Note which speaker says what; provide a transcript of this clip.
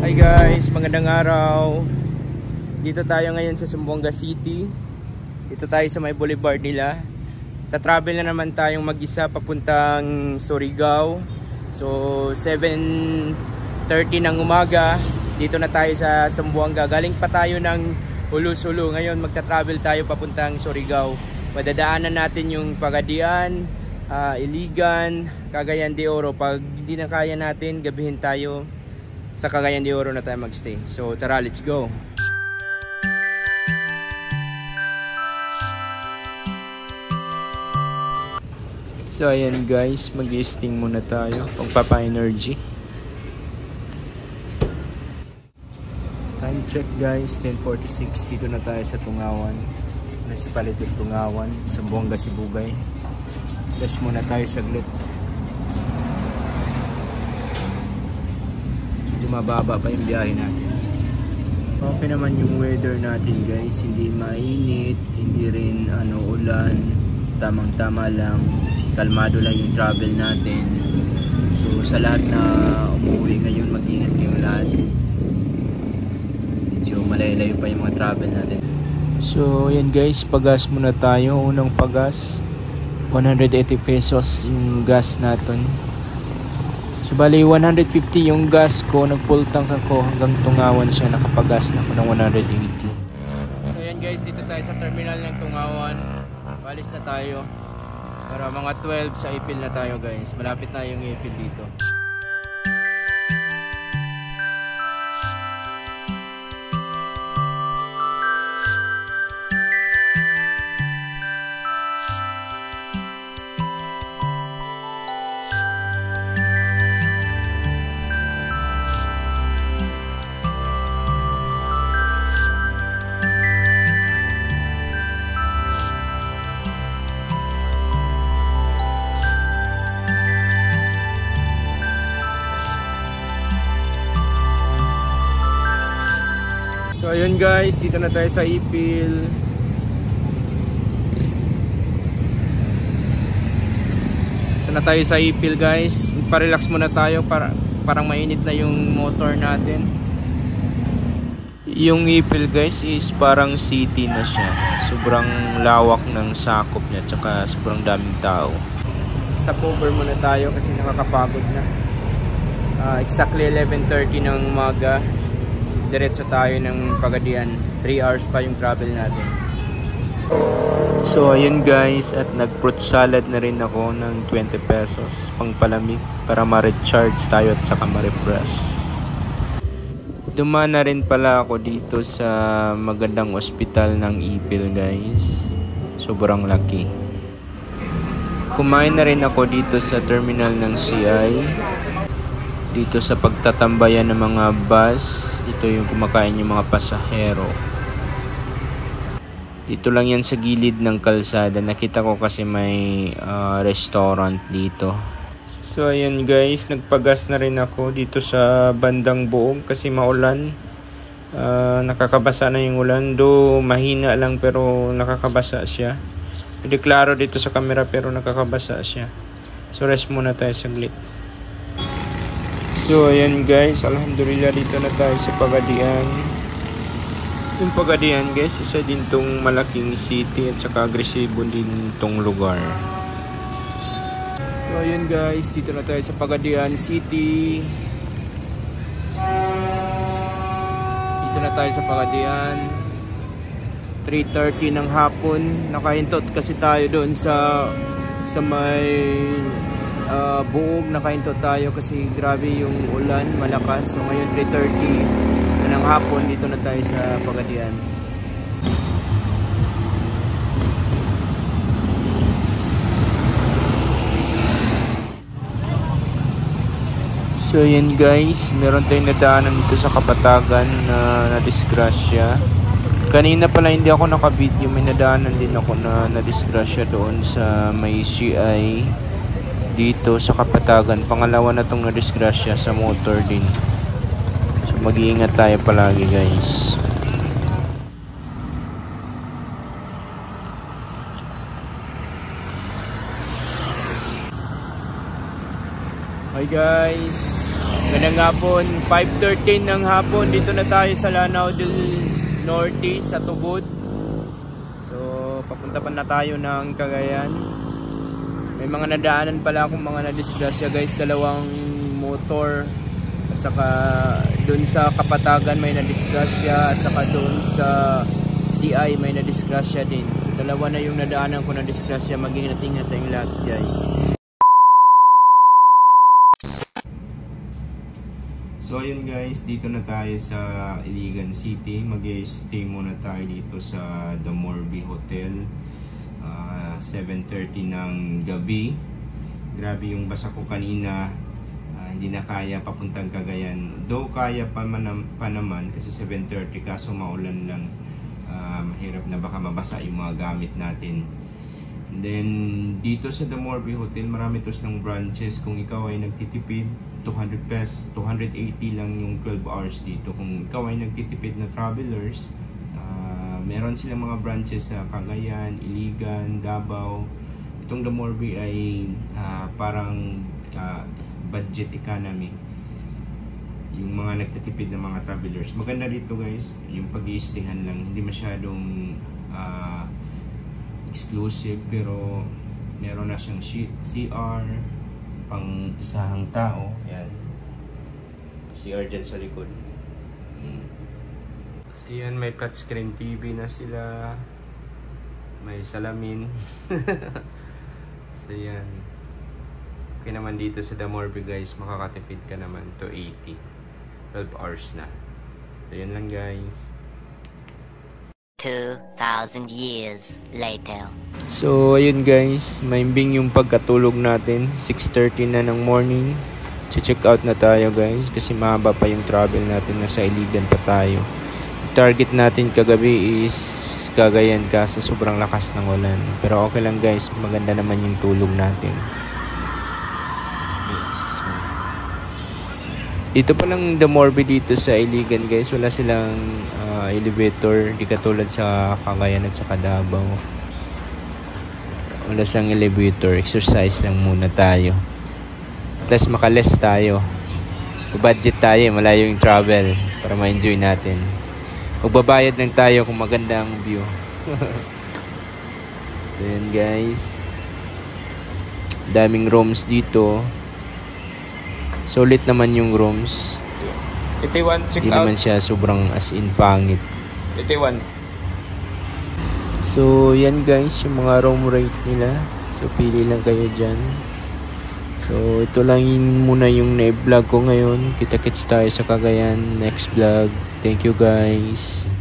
Speaker 1: Hi guys, magandang araw. Dito tayo ngayon sa Zamboanga City. Dito tayo sa may boulevard nila. Tatravel na naman tayong mag-isa papuntang Surigao. So 7:30 ng umaga. Dito na tayo sa Zamboanga. Galing pa tayo ng Hulo-Sulo. Ngayon magta-travel tayo papuntang Surigao. Madadaanan natin yung Pagadian, Iligan, Cagayan de Oro. Pag hindi na kaya natin, gabihin tayo sa Cagayan de Oro na tayo magstay. So tara, let's go. So ayan guys, mag-sting muna tayo, pagpapa-energy. Time check guys, 10:46. Dito na tayo sa Tungawan, Municipality of Tungawan, Zamboanga, Sibugay. Rest muna tayo saglit. Mababa pa yung biyahe natin. Okay naman yung weather natin guys, hindi mainit, hindi rin ulan, tamang tama lang, kalmado lang yung travel natin. So sa lahat na umuwi ngayon, mag-ingat yung lahat, medyo malayo-layo pa yung mga travel natin. So yan guys, pagas muna tayo. Unang pagas 180 pesos yung gas natin. So bali 150 yung gas ko, nag-full tank ako hanggang Tungawan siya, nakapagas na ako ng 180. So yan guys, dito tayo sa terminal ng Tungawan. Balis na tayo. Para mga 12 sa Ipil na tayo guys. Malapit na yung Ipil dito. So ayun guys, dito na tayo sa Ipil. Dito na tayo sa Ipil guys. Pa-relax muna tayo, parang mainit na yung motor natin. Yung Ipil guys is parang city na siya. Sobrang lawak ng sakop niya, tsaka sobrang daming tao. Stop over muna tayo kasi nakakapagod na. Exactly 11:30 ng umaga. Diretso tayo ng Pagadian. 3 hours pa yung travel natin. So ayun guys, at nag-fruit salad na rin ako ng 20 pesos pangpalamig para ma-recharge tayo at saka ma-refresh. Dumaan na rin pala ako dito sa magandang ospital ng Ipil guys. Sobrang laki. Kumain na rin ako dito sa terminal ng CI. Dito sa pagtatambayan ng mga bus, dito yung kumakain yung mga pasahero. Dito lang yan sa gilid ng kalsada. Nakita ko kasi may restaurant dito. So ayan guys, nagpagas na rin ako dito sa bandang Buog kasi maulan. Nakakabasa na yung ulan, do mahina lang pero nakakabasa siya. Hindi klaro dito sa camera pero nakakabasa siya. So rest muna tayo saglit. So ayan guys, alhamdulillah dito na tayo sa Pagadian. Yung Pagadian guys, isa din tong malaking city at saka agresibo din tong lugar. So ayan guys, dito na tayo sa Pagadian City. Dito na tayo sa Pagadian. 3:30 ng hapon. Nakahintot kasi tayo doon sa may Buog. Nakahinto tayo kasi grabe yung ulan, malakas. So ngayon 3:30 na ng hapon, dito na tayo sa Pagadian. So yan guys, meron tayong nadaanan dito sa Kapatagan na disgrasya. Kanina pala hindi ako naka-video, may nadaanan din ako na disgrasya doon sa may CI dito sa Kapatagan. Pangalawa na tong na-disgrasya sa motor din. So mag-iingat tayo palagi guys. Hi guys, Ganang hapon, 5:13 ng hapon. Dito na tayo sa Lanao del Norte sa Tubod. So, papunta pa na tayo ng Cagayan. May mga nadaanan pala akong mga nadisgrasya guys. Dalawang motor. At saka dun sa Kapatagan may nadisgrasya. At saka dun sa CI may nadisgrasya din. So, dalawa na yung nadaanan ko na disgrasya. Mag-ingat-ingat tayong lahat guys. So ayun guys, dito na tayo sa Iligan City. Mag-stay muna tayo dito sa The Morbi Hotel. 7:30 ng gabi. Grabe yung basa ko kanina. Hindi na kaya papuntang Cagayan. Though kaya pa naman kasi 7:30 kaso maulan lang. Mahirap na baka mabasa yung mga gamit natin. And then dito sa The Morbi Hotel, marami tos ng branches. Kung ikaw ay nagtitipid, 200 pesos, 280 lang yung 12 hours dito. Kung ikaw ay nagtitipid na travelers, meron silang mga branches sa Cagayan, Iligan, Davao. Itong The Morbi ay parang budget economy. Yung mga nagtitipid na mga travelers. Maganda dito guys, yung pag-i-stayhan lang. Hindi masyadong exclusive, pero meron na siyang CR pang isahang tao. Yan, CR dyan sa likod. So yan, may flat screen TV na sila, may salamin. So yan, okay naman dito sa The Morbi guys. Makakatipid ka naman to 80, 12 hours na. So yan lang guys.
Speaker 2: 2,000 years later.
Speaker 1: So ayun guys, maimbing yung pagkatulog natin. 6:30 na ng morning. Check out na tayo guys kasi mahaba pa yung travel natin. Nasa Iligan pa tayo. Target natin kagabi is Cagayan kasi sobrang lakas ng ulan. Pero okay lang guys, maganda naman yung tulog natin. Dito pa lang The Morbi dito sa Iligan guys. Wala silang elevator. Di katulad sa Cagayan at sa Davao. Wala silang elevator. Exercise lang muna tayo. At least makaless tayo. Budget tayo. Malayo yung travel para ma-enjoy natin. Magbabayad lang tayo kung maganda ang view. So yun guys. Daming rooms dito. Solid naman yung rooms.
Speaker 3: 81, check
Speaker 1: Hindi
Speaker 3: out.
Speaker 1: naman siya sobrang as in pangit.
Speaker 3: 81.
Speaker 1: So yan guys, yung mga room rate nila. So pili lang kayo dyan. So ito lang muna yung na-vlog ko ngayon. Kita-kits tayo sa Cagayan next vlog. Thank you guys.